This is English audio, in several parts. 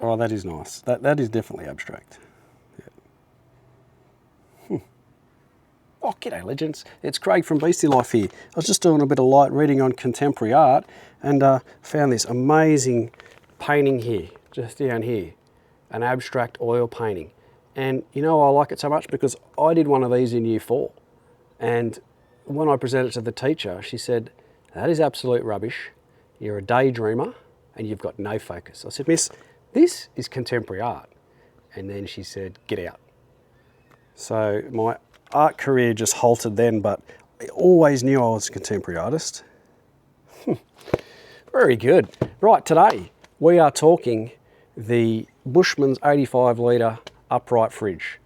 Oh, that is nice. That is definitely abstract. Yeah. Oh, g'day legends. It's Craig from Beasty Life here. I was just doing a bit of light reading on contemporary art and found this amazing painting here, just down here, an abstract oil painting. And you know I like it so much because I did one of these in Year 4. And when I presented it to the teacher, she said, that is absolute rubbish. You're a daydreamer and you've got no focus. I said, Miss, this is contemporary art. And then she said, get out. So my art career just halted then, but I always knew I was a contemporary artist. Very good. Right, today we are talking the Bushman's 85 litre upright fridge.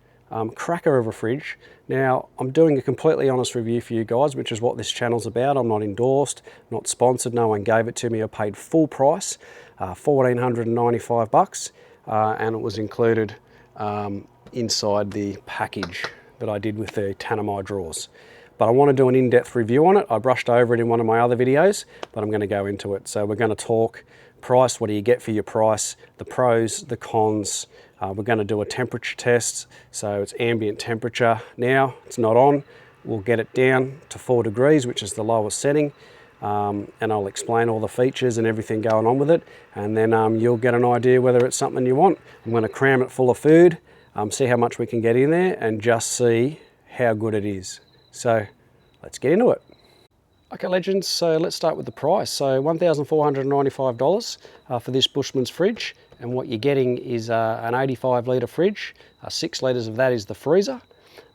Cracker of a fridge. Now, I'm doing a completely honest review for you guys, which is what this channel's about. I'm not endorsed, not sponsored, no one gave it to me. I paid full price, $1,495, and it was included inside the package that I did with the Tanami drawers. But I want to do an in-depth review on it. I brushed over it in one of my other videos, but I'm going to go into it. So we're going to talk price, what do you get for your price, the pros, the cons. We're going to do a temperature test. So it's ambient temperature now, it's not on. We'll get it down to 4 degrees, which is the lowest setting. And I'll explain all the features and everything going on with it. And then you'll get an idea whether it's something you want. I'm going to cram it full of food, see how much we can get in there and just see how good it is. So let's get into it. Okay legends, so let's start with the price. So $1,495 for this Bushman's fridge, and what you're getting is an 85 litre fridge. 6 litres of that is the freezer.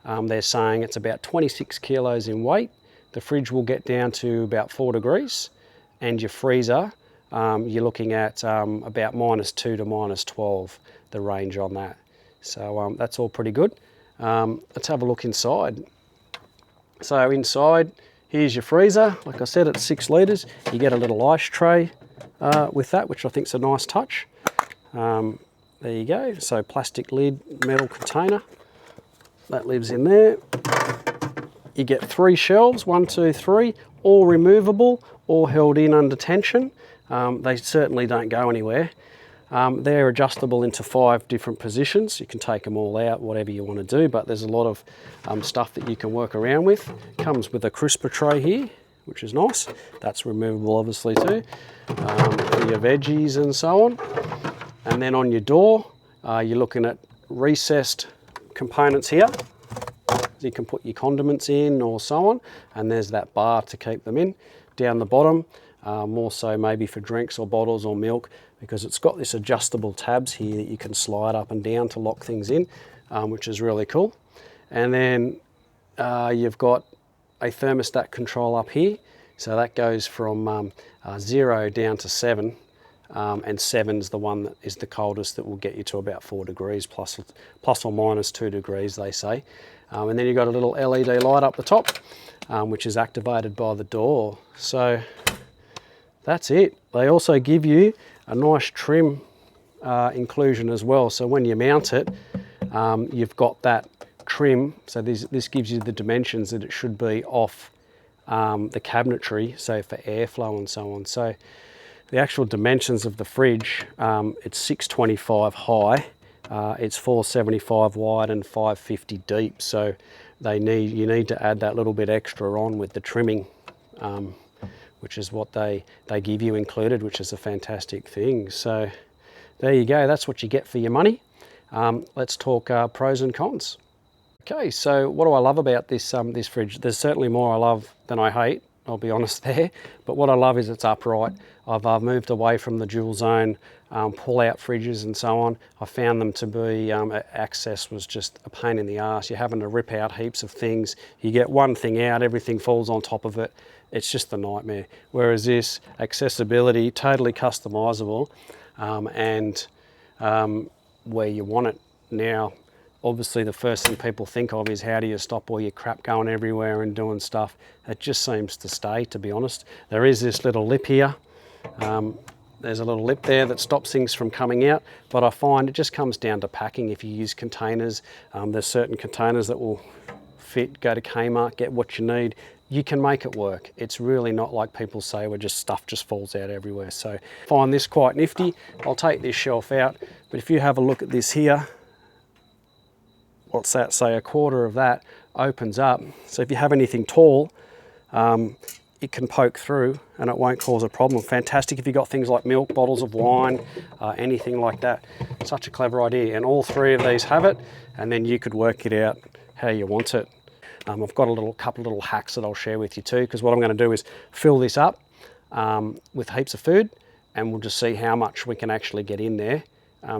They're saying it's about 26 kilos in weight. The fridge will get down to about 4 degrees, and your freezer, you're looking at about -2 to -12, the range on that. So that's all pretty good. Let's have a look inside. So inside, here's your freezer. Like I said, it's 6 litres. You get a little ice tray with that, which I think is a nice touch. There you go. So plastic lid, metal container. That lives in there. You get 3 shelves, 1, 2, 3, all removable, all held in under tension. They certainly don't go anywhere. They're adjustable into 5 different positions. You can take them all out, whatever you want to do, but there's a lot of stuff that you can work around with. Comes with a crisper tray here, which is nice. That's removable obviously too, for your veggies and so on. And then on your door, you're looking at recessed components here. You can put your condiments in or so on, and there's that bar to keep them in. Down the bottom, more so maybe for drinks or bottles or milk, because it's got this adjustable tabs here that you can slide up and down to lock things in, which is really cool. And then you've got a thermostat control up here. So that goes from 0 down to 7, and 7's the one that is the coldest, that will get you to about 4 degrees, plus or minus 2 degrees, they say. And then you've got a little LED light up the top, which is activated by the door. So that's it. They also give you a nice trim inclusion as well. So when you mount it, you've got that trim. So this gives you the dimensions that it should be off the cabinetry, so for airflow and so on. So the actual dimensions of the fridge, it's 625 high, it's 475 wide and 550 deep. So you need to add that little bit extra on with the trimming, which is what they give you included, which is a fantastic thing. So there you go, that's what you get for your money. Let's talk pros and cons. Okay, so what do I love about this fridge? There's certainly more I love than I hate. I'll be honest there. But what I love is it's upright. I've moved away from the dual zone pull-out fridges and so on. I found them to be, access was just a pain in the arse. You're having to rip out heaps of things. You get one thing out, everything falls on top of it. It's just a nightmare. Whereas this, accessibility, totally customizable, and where you want it. Now, obviously the first thing people think of is how do you stop all your crap going everywhere and doing stuff. It just seems to stay, to be honest. There is this little lip here. There's a little lip there that stops things from coming out, but I find it just comes down to packing. If you use containers, there's certain containers that will fit. Go to Kmart, get what you need. You can make it work. It's really not like people say where just stuff just falls out everywhere. So I find this quite nifty. I'll take this shelf out, but if you have a look at this here, what's that, say a quarter of that opens up. So if you have anything tall, it can poke through and it won't cause a problem. Fantastic if you've got things like milk, bottles of wine, anything like that. Such a clever idea. And all three of these have it, and then you could work it out how you want it. I've got a couple of little hacks that I'll share with you too, because what I'm going to do is fill this up with heaps of food, and we'll just see how much we can actually get in there,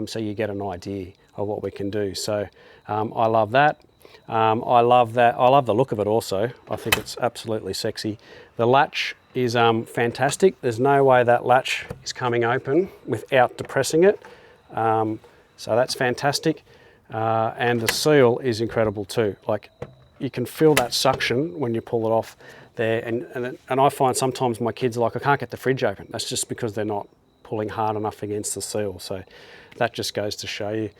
so you get an idea of what we can do. So I love that. I love that. I love the look of it also. I think it's absolutely sexy. The latch is fantastic. There's no way that latch is coming open without depressing it. So that's fantastic. And the seal is incredible too. Like, you can feel that suction when you pull it off there. And I find sometimes my kids are like, I can't get the fridge open. That's just because they're not pulling hard enough against the seal. So that just goes to show you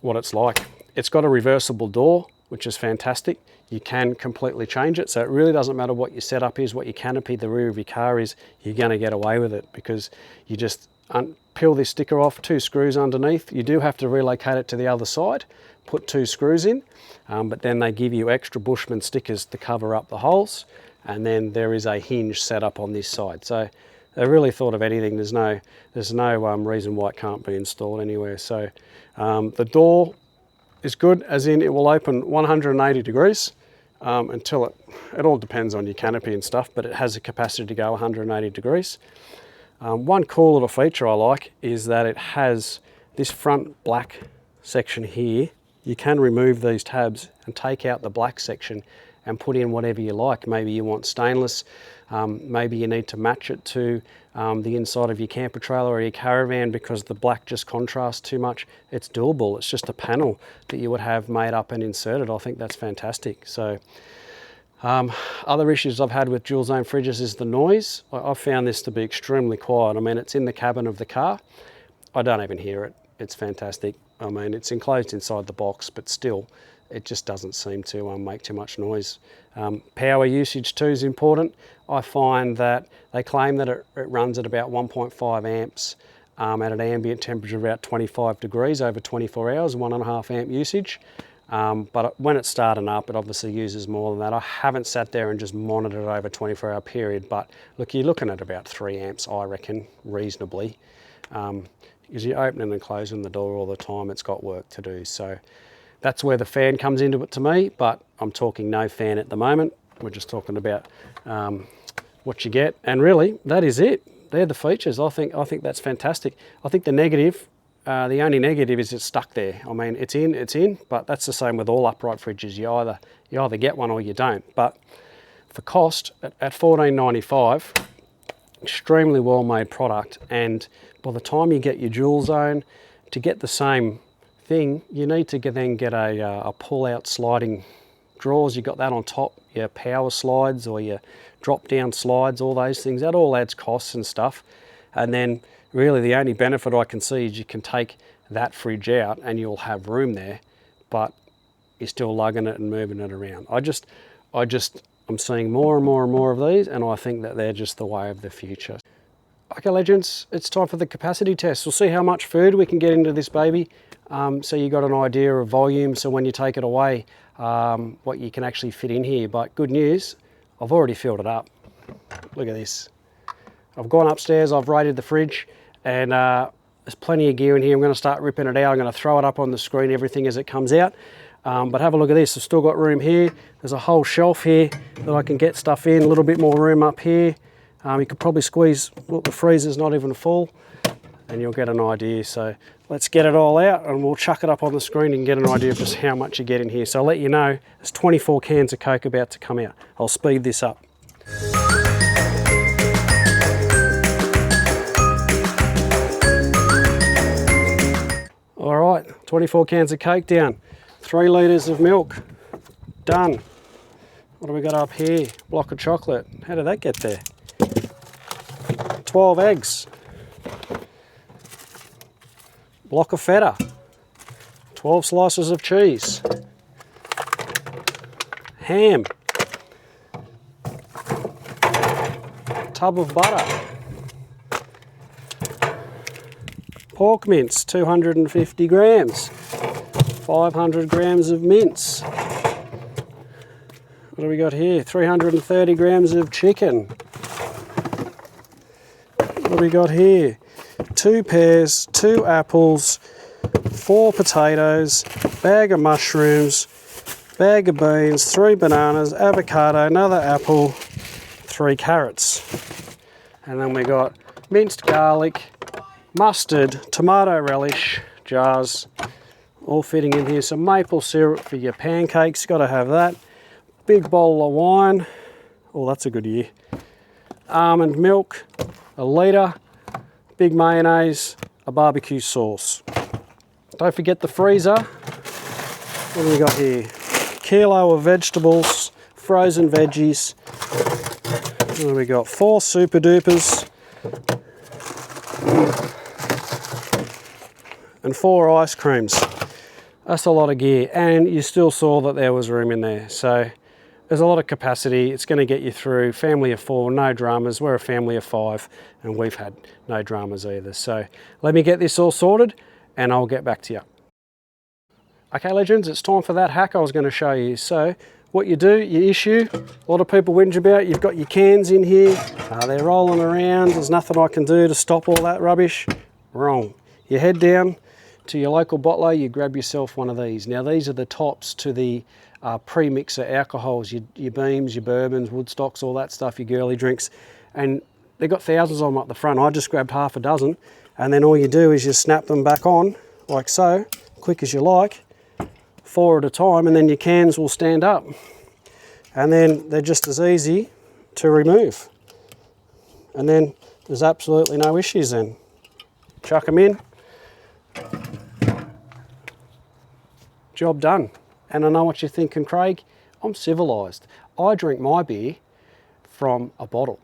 what it's like. It's got a reversible door, which is fantastic. You can completely change it. So it really doesn't matter what your setup is, what your canopy, the rear of your car is, you're gonna get away with it, because you just peel this sticker off, 2 screws underneath. You do have to relocate it to the other side, put 2 screws in, but then they give you extra Bushman stickers to cover up the holes. And then there is a hinge set up on this side. So they really thought of anything. There's no reason why it can't be installed anywhere. So the door is good, as in it will open 180 degrees until it all depends on your canopy and stuff, but it has a capacity to go 180 degrees. One cool little feature I like is that it has this front black section here. You can remove these tabs and take out the black section and put in whatever you like. Maybe you want stainless, maybe you need to match it to the inside of your camper trailer or your caravan because the black just contrasts too much. It's doable. It's just a panel that you would have made up and inserted. I think that's fantastic. So other issues I've had with dual zone fridges is the noise. I've found this to be extremely quiet. I mean, it's in the cabin of the car. I don't even hear it. It's fantastic. I mean, it's enclosed inside the box, but still, it just doesn't seem to make too much noise. Power usage too is important. I find that they claim that it runs at about 1.5 amps at an ambient temperature of about 25 degrees over 24 hours, 1.5 amp usage. But when it's starting up, it obviously uses more than that. I haven't sat there and just monitored it over a 24-hour period, but look, you're looking at about 3 amps, I reckon, reasonably. Because you're opening and closing the door all the time, it's got work to do. So that's where the fan comes into it to me, but I'm talking no fan at the moment. We're just talking about what you get. And really, that is it. They're the features. I think that's fantastic. I think the negative, the only negative is it's stuck there. I mean, it's in, but that's the same with all upright fridges. You either get one or you don't. But for cost, at $14.95, extremely well-made product. And by the time you get your dual zone, to get the same thing, you need to then get a pull-out sliding drawers. You got that on top, your power slides or your drop-down slides, all those things. That all adds costs and stuff. And then really the only benefit I can see is you can take that fridge out and you'll have room there, but you're still lugging it and moving it around. I'm seeing more and more and more of these, and I think that they're just the way of the future. Okay, legends, it's time for the capacity test. We'll see how much food we can get into this baby. So you got an idea of volume, so when you take it away, what you can actually fit in here. But good news, I've already filled it up. Look at this. I've gone upstairs, I've rated the fridge, and there's plenty of gear in here. I'm going to start ripping it out. I'm going to throw it up on the screen, everything as it comes out. But have a look at this, I've still got room here. There's a whole shelf here that I can get stuff in, a little bit more room up here. You could probably squeeze, look, the freezer's not even full, and you'll get an idea. So let's get it all out and we'll chuck it up on the screen and get an idea of just how much you get in here. So I'll let you know, there's 24 cans of Coke about to come out. I'll speed this up. All right, 24 cans of Coke down. 3 litres of milk, done. What do we got up here? Block of chocolate, how did that get there? 12 eggs. Block of feta. 12 slices of cheese. Ham. Tub of butter. Pork mince, 250 grams. 500 grams of mince. What do we got here? 330 grams of chicken. What do we got here? 2 pears, 2 apples, 4 potatoes, bag of mushrooms, bag of beans, 3 bananas, avocado, another apple, 3 carrots. And then we got minced garlic, mustard, tomato relish, jars, all fitting in here. Some maple syrup for your pancakes, got to have that. Big bowl of wine, oh that's a good year. Almond milk, a litre, big mayonnaise, a barbecue sauce. Don't forget the freezer. What do we got here? Kilo of vegetables, frozen veggies. What do we got? 4 super dupers. And 4 ice creams. That's a lot of gear, and you still saw that there was room in there. So there's a lot of capacity. It's going to get you through. Family of 4, no dramas. We're a family of 5 and we've had no dramas either. So let me get this all sorted and I'll get back to you. Okay legends, it's time for that hack I was going to show you. So what you do, you issue, a lot of people whinge about, you've got your cans in here, they're rolling around, there's nothing I can do to stop all that rubbish. Wrong. You head down to your local bottler, you grab yourself one of these. Now these are the tops to the pre-mixer alcohols, your Beams, your bourbons, Woodstocks, all that stuff, your girly drinks. And they've got thousands of them up the front. I just grabbed half a dozen, and then all you do is you snap them back on, like so, quick as you like, 4 at a time, and then your cans will stand up. And then they're just as easy to remove. And then there's absolutely no issues then. Chuck them in. Job done. And I know what you're thinking, Craig, I'm civilised. I drink my beer from a bottle.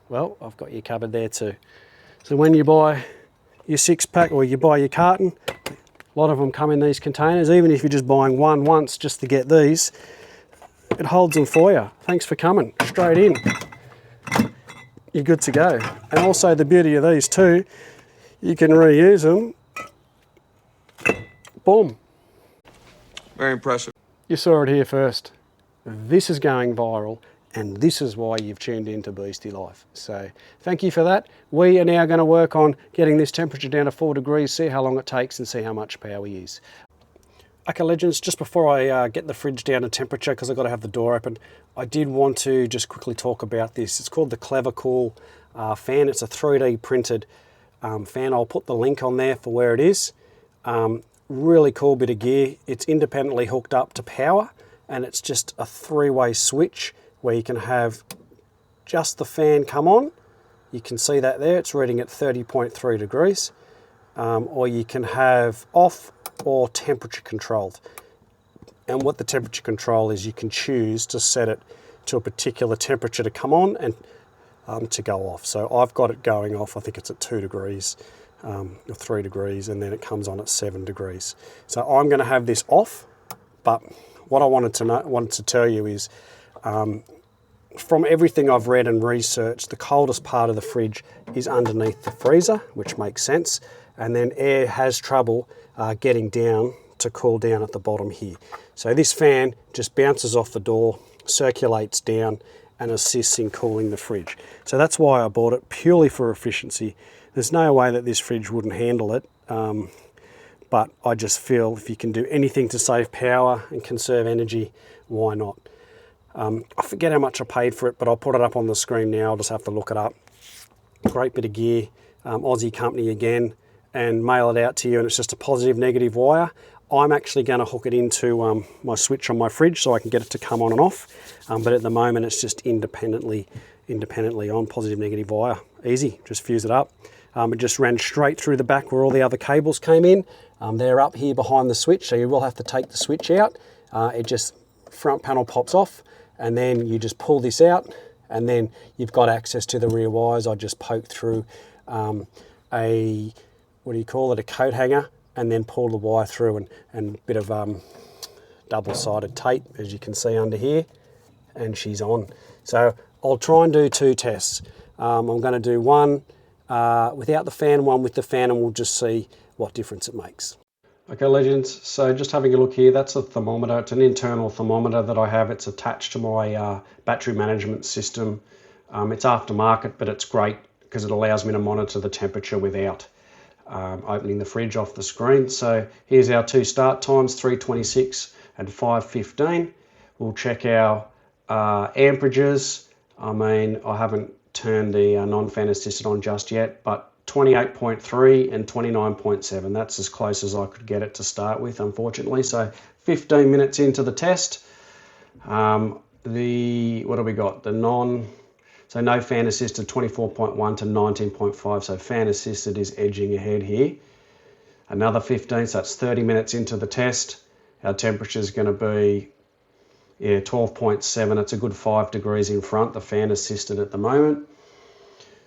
Well, I've got you covered there too. So when you buy your 6-pack or you buy your carton, a lot of them come in these containers. Even if you're just buying one once just to get these, it holds them for you. Thanks for coming, straight in. You're good to go. And also the beauty of these too, you can reuse them. Boom. Very impressive. You saw it here first. This is going viral, and this is why you've tuned into Beasty Life. So thank you for that. We are now going to work on getting this temperature down to 4 degrees, see how long it takes and see how much power we use. Okay legends, just before I get the fridge down to temperature, because I've got to have the door open, I did want to just quickly talk about this. It's called the Clever Cool fan. It's a 3D printed fan. I'll put the link on there for where it is. Really cool bit of gear. It's independently hooked up to power, and it's just a 3-way switch where you can have just the fan come on. You can see that there, it's reading at 30.3 degrees. Or you can have off or temperature controlled. And what the temperature control is, you can choose to set it to a particular temperature to come on and to go off. So I've got it going off, I think it's at 2 degrees. Or 3 degrees, and then it comes on at 7 degrees. So I'm going to have this off, but what I wanted to tell you is from everything I've read and researched, the coldest part of the fridge is underneath the freezer, which makes sense, and then air has trouble getting down to cool down at the bottom here. So this fan just bounces off the door, circulates down, and assists in cooling the fridge. So that's why I bought it, purely for efficiency. There's no way that this fridge wouldn't handle it, but but I just feel if you can do anything to save power and conserve energy, why not? I forget how much I paid for it, but I'll put it up on the screen now. I'll just have to look it up. Great bit of gear, Aussie company again, and mail it out to you, and it's just a positive negative wire. I'm actually going to hook it into my switch on my fridge so I can get it to come on and off, but at the moment it's just independently on, positive negative wire. Easy, just fuse it up. It just ran straight through the back where all the other cables came in. They're up here behind the switch, so you will have to take the switch out. It just, front panel pops off, and then you just pull this out, and then you've got access to the rear wires. I just poked through a, what do you call it, a coat hanger, and then pull the wire through, and a bit of double-sided tape, as you can see under here, and she's on. So I'll try and do 2 tests. I'm going to do one without the fan, one with the fan, and we'll just see what difference it makes. Okay, legends, so just having a look here, that's a thermometer. It's an internal thermometer that I have. It's attached to my battery management system. It's aftermarket, but it's great because it allows me to monitor the temperature without opening the fridge off the screen. So here's our 2 start times, 3:26 and 5:15. We'll check our amperages. I mean, I haven't turned the non-fan assisted on just yet, but 28.3 and 29.7. That's as close as I could get it to start with, unfortunately. So 15 minutes into the test. What do we got? So no fan assisted, 24.1 to 19.5. So fan assisted is edging ahead here. Another 15, so that's 30 minutes into the test. Our temperature is going to be 12.7. It's a good 5 degrees in front, the fan assisted at the moment.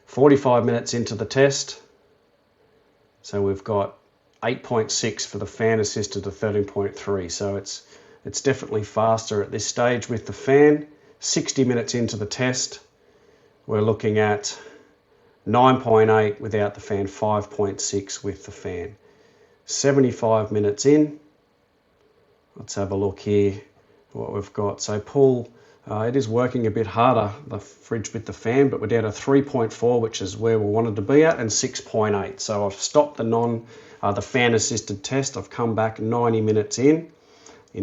45 minutes into the test, so we've got 8.6 for the fan assisted to 13.3, so it's definitely faster at this stage with the fan. 60 minutes into the test, we're looking at 9.8 without the fan, 5.6 with the fan. 75 minutes in, let's have a look here what we've got. So pull, it is working a bit harder, the fridge with the fan, but we're down to 3.4, which is where we wanted to be at, and 6.8. So I've stopped the fan assisted test. I've come back 90 minutes in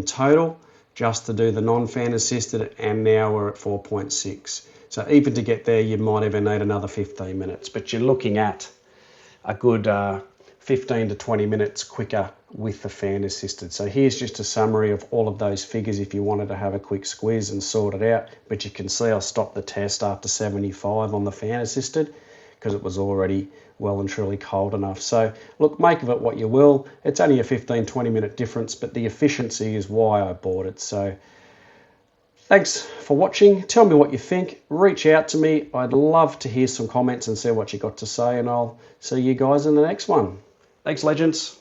total just to do the non-fan assisted, and now we're at 4.6. So even to get there, you might even need another 15 minutes, but you're looking at a good 15 to 20 minutes quicker with the fan assisted. So here's just a summary of all of those figures if you wanted to have a quick squeeze and sort it out. But you can see I stopped the test after 75 on the fan assisted because it was already well and truly cold enough. So look, make of it what you will. It's only a 15-20 minute difference, but the efficiency is why I bought it. So thanks for watching. Tell me what you think. Reach out to me. I'd love to hear some comments and see what you got to say, and I'll see you guys in the next one. Thanks, legends.